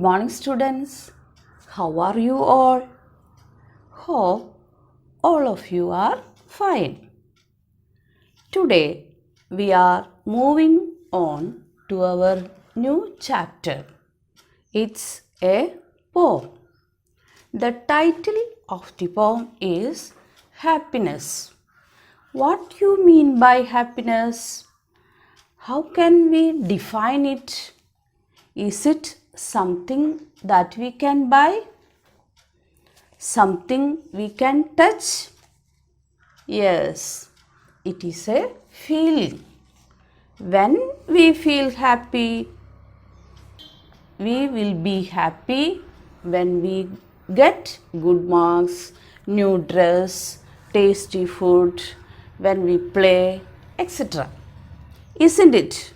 morning, students. How are you all? Hope all of you are fine. Today we are moving on to our new chapter. It's a poem. The title of the poem is Happiness. What you mean by happiness? How can we define it? Is it something that we can buy? Something we can touch? Yes, it is a feeling. When we feel happy, we will be happy when we get good marks, new dress, tasty food, when we play, etc. Isn't it?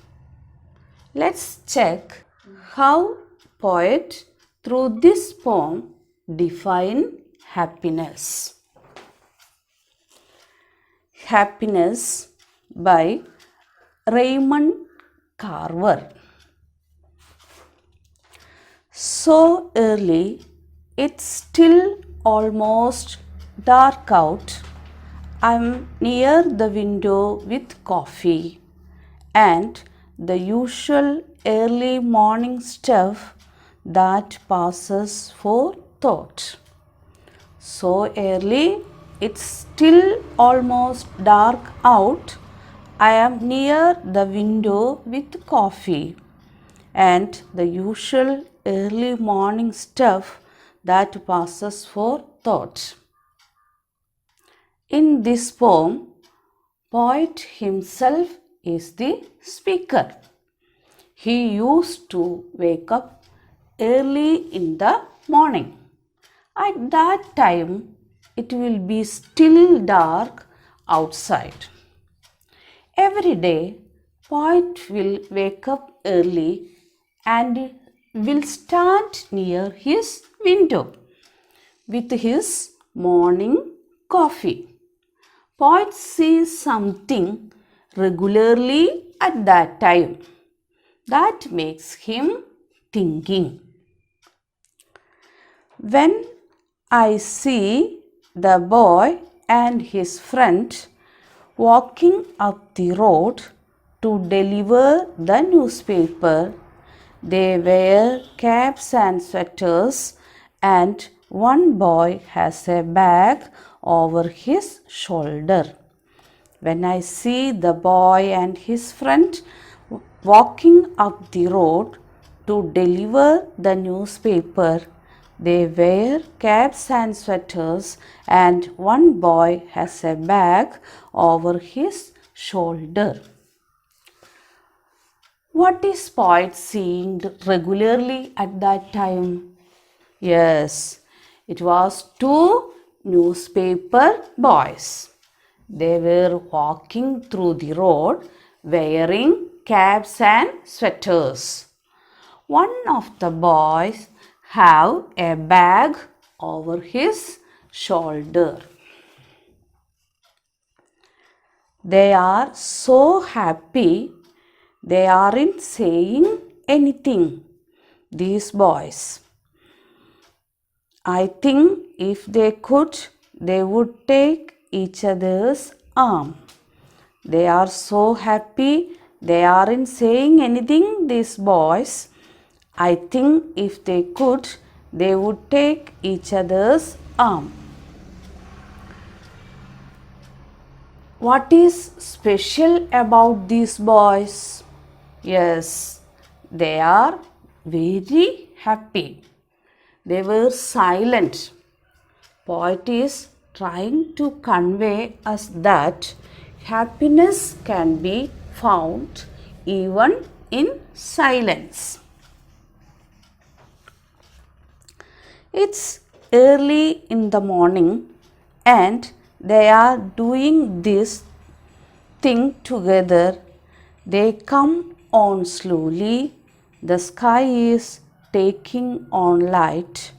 Let's check how poet through this poem define happiness. Happiness by Raymond Carver. So early, it's still almost dark out. I'm near the window with coffee and the usual early morning stuff that passes for thought. So early, it's still almost dark out. I am near the window with coffee and the usual early morning stuff that passes for thought. In this poem, poet himself is the speaker. He used to wake up early in the morning. At that time, it will be still dark outside. Every day, poet will wake up early and will stand near his window with his morning coffee. Poet sees something regularly at that time that makes him thinking. When I see the boy and his friend walking up the road to deliver the newspaper, they wear caps and sweaters, and one boy has a bag over his shoulder. When I see the boy and his friend walking up the road to deliver the newspaper, they wear caps and sweaters, and one boy has a bag over his shoulder. What is poet seeing regularly at that time? Yes, it was two newspaper boys. They were walking through the road wearing caps and sweaters. One of the boys have a bag over his shoulder. They are so happy, they aren't saying anything, these boys. I think if they could, they would take each other's arm. They are so happy, they aren't saying anything, these boys. I think if they could, they would take each other's arm. What is special about these boys? Yes, they are very happy. They were silent. Poet is trying to convey us that happiness can be found even in silence. It's early in the morning and they are doing this thing together. They come on slowly. The sky is taking on light,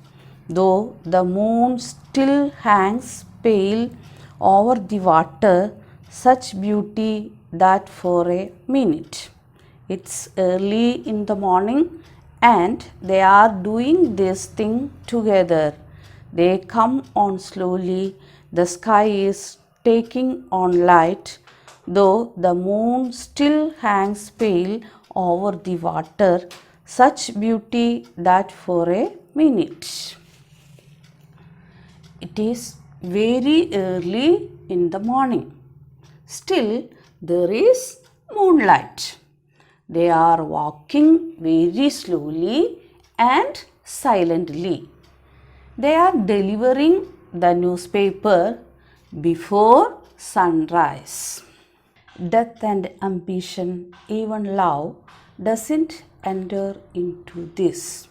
though the moon still hangs pale over the water, such beauty that for a minute. It's early in the morning and they are doing this thing together. They come on slowly. The sky is taking on light, though the moon still hangs pale over the water. Such beauty that for a minute. It is very early in the morning. Still, there is moonlight. They are walking very slowly and silently. They are delivering the newspaper before sunrise. Death and ambition, even love, doesn't enter into this.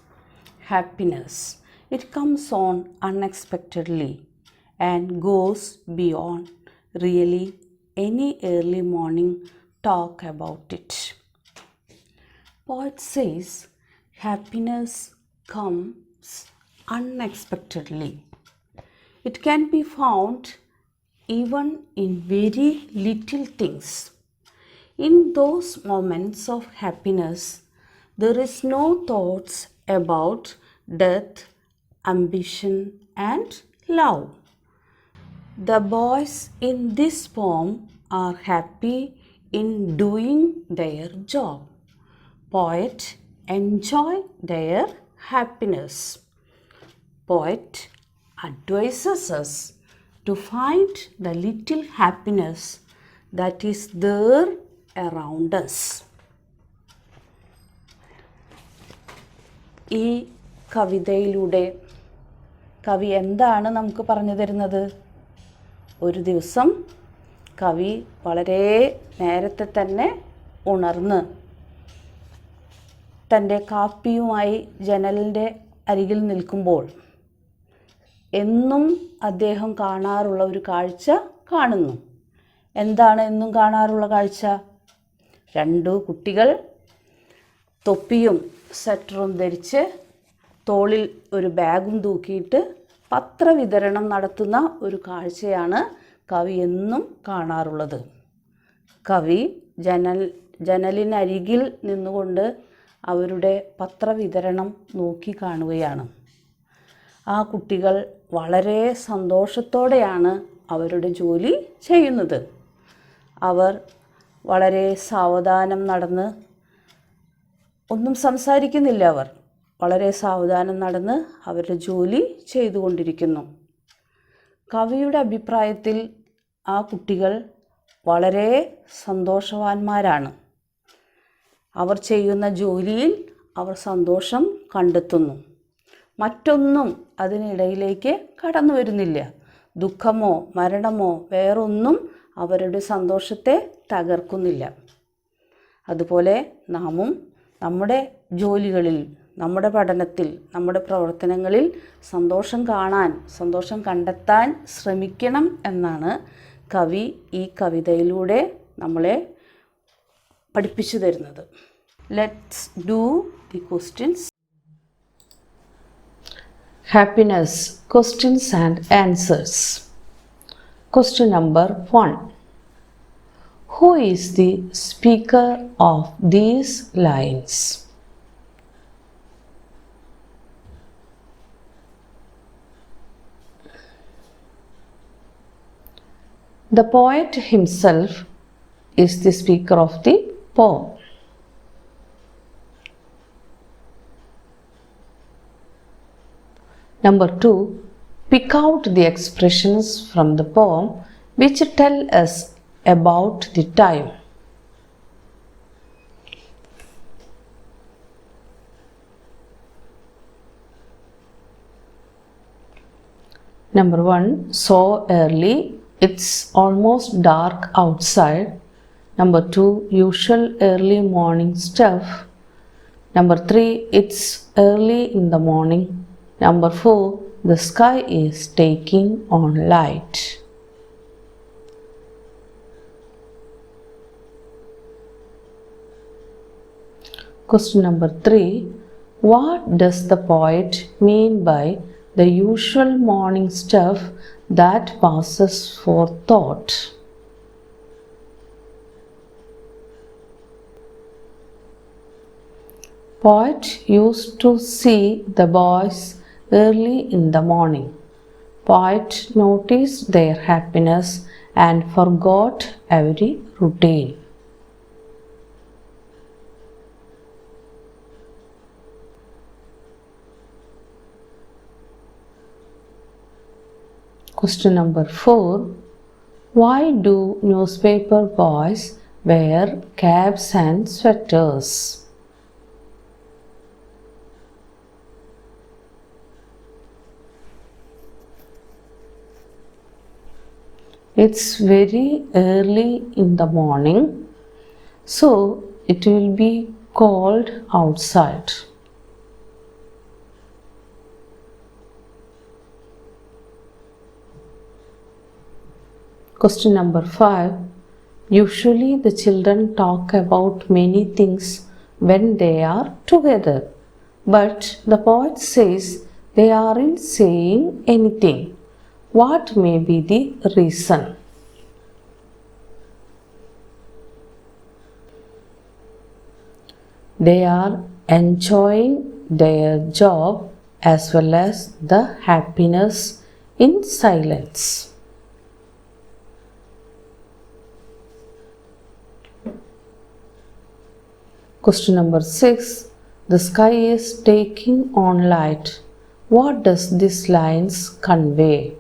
Happiness, it comes on unexpectedly and goes beyond really any early morning talk about it. Poet says happiness comes unexpectedly. It can be found even in very little things. In those moments of happiness, there is no thoughts about death, ambition, and love. The boys in this poem are happy in doing their job. Poet enjoy their happiness. Poet advises us to find the little happiness that is there around us. ഈ കവിതയിലൂടെ കവി എന്താണ് നമുക്ക് പറഞ്ഞു തരുന്നത്? ഒരു ദിവസം കവി വളരെ നേരത്തെ തന്നെ ഉണർന്ന് തൻ്റെ കാപ്പിയുമായി ജനലിൻ്റെ അരികിൽ നിൽക്കുമ്പോൾ എന്നും അദ്ദേഹം കാണാറുള്ള ഒരു കാഴ്ച കാണുന്നു. എന്താണ് എന്നും കാണാറുള്ള കാഴ്ച? രണ്ടു കുട്ടികൾ തൊപ്പിയും സ്വെറ്ററും ധരിച്ച് തോളിൽ ഒരു ബാഗും തൂക്കിയിട്ട് പത്രവിതരണം നടത്തുന്ന ഒരു കാഴ്ചയാണ് കവി എന്നും കാണാറുള്ളത്. കവി ജനലിനരികിൽ നിന്നുകൊണ്ട് അവരുടെ പത്രവിതരണം നോക്കി കാണുകയാണ്. ആ കുട്ടികൾ വളരെ സന്തോഷത്തോടെയാണ് അവരുടെ ജോലി ചെയ്യുന്നത്. അവർ വളരെ സാവധാനം നടന്ന് ഒന്നും സംസാരിക്കുന്നില്ല. അവർ വളരെ സാവധാനം നടന്ന് അവരുടെ ജോലി ചെയ്തുകൊണ്ടിരിക്കുന്നു. കവിയുടെ അഭിപ്രായത്തിൽ ആ കുട്ടികൾ വളരെ സന്തോഷവാന്മാരാണ്. അവർ ചെയ്യുന്ന ജോലിയിൽ അവർ സന്തോഷം കണ്ടെത്തുന്നു. മറ്റൊന്നും അതിനിടയിലേക്ക് കടന്നു വരുന്നില്ല. ദുഃഖമോ മരണമോ വേറൊന്നും അവരുടെ സന്തോഷത്തെ തകർക്കുന്നില്ല. അതുപോലെ നാമും നമ്മുടെ ജോലികളിൽ, നമ്മുടെ പഠനത്തിൽ, നമ്മുടെ പ്രവർത്തനങ്ങളിൽ സന്തോഷം കാണാൻ, സന്തോഷം കണ്ടെത്താൻ ശ്രമിക്കണം എന്നാണ് കവി ഈ കവിതയിലൂടെ നമ്മളെ പഠിപ്പിച്ചു തരുന്നത്. Let's do the questions. Happiness, questions and answers. Question number 1. Who is the speaker of these lines? The poet himself is the speaker of the poem. Number 2, pick out the expressions from the poem which tell us about the time. Number 1, so early, it's almost dark outside. Number 2, usual early morning stuff. Number 3, it's early in the morning. Number 4, the sky is taking on light. Question number 3, what does the poet mean by the usual morning stuff that passes for thought? Poet used to see the boys early in the morning. Poet noticed their happiness and forgot every routine. Question number 4. Why do newspaper boys wear caps and sweaters? It's very early in the morning, so it will be cold outside. Question number 5. Usually the children talk about many things when they are together, but the poet says they aren't saying anything. What may be the reason? They are enjoying their job as well as the happiness in silence. Question number 6. The sky is taking on light. What does these lines convey?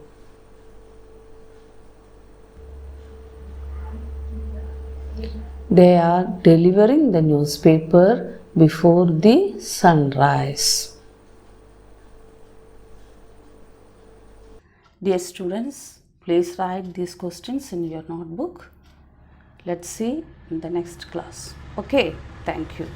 They are delivering the newspaper before the sunrise. Dear students, please write these questions in your notebook. Let's see in the next class. Okay, thank you.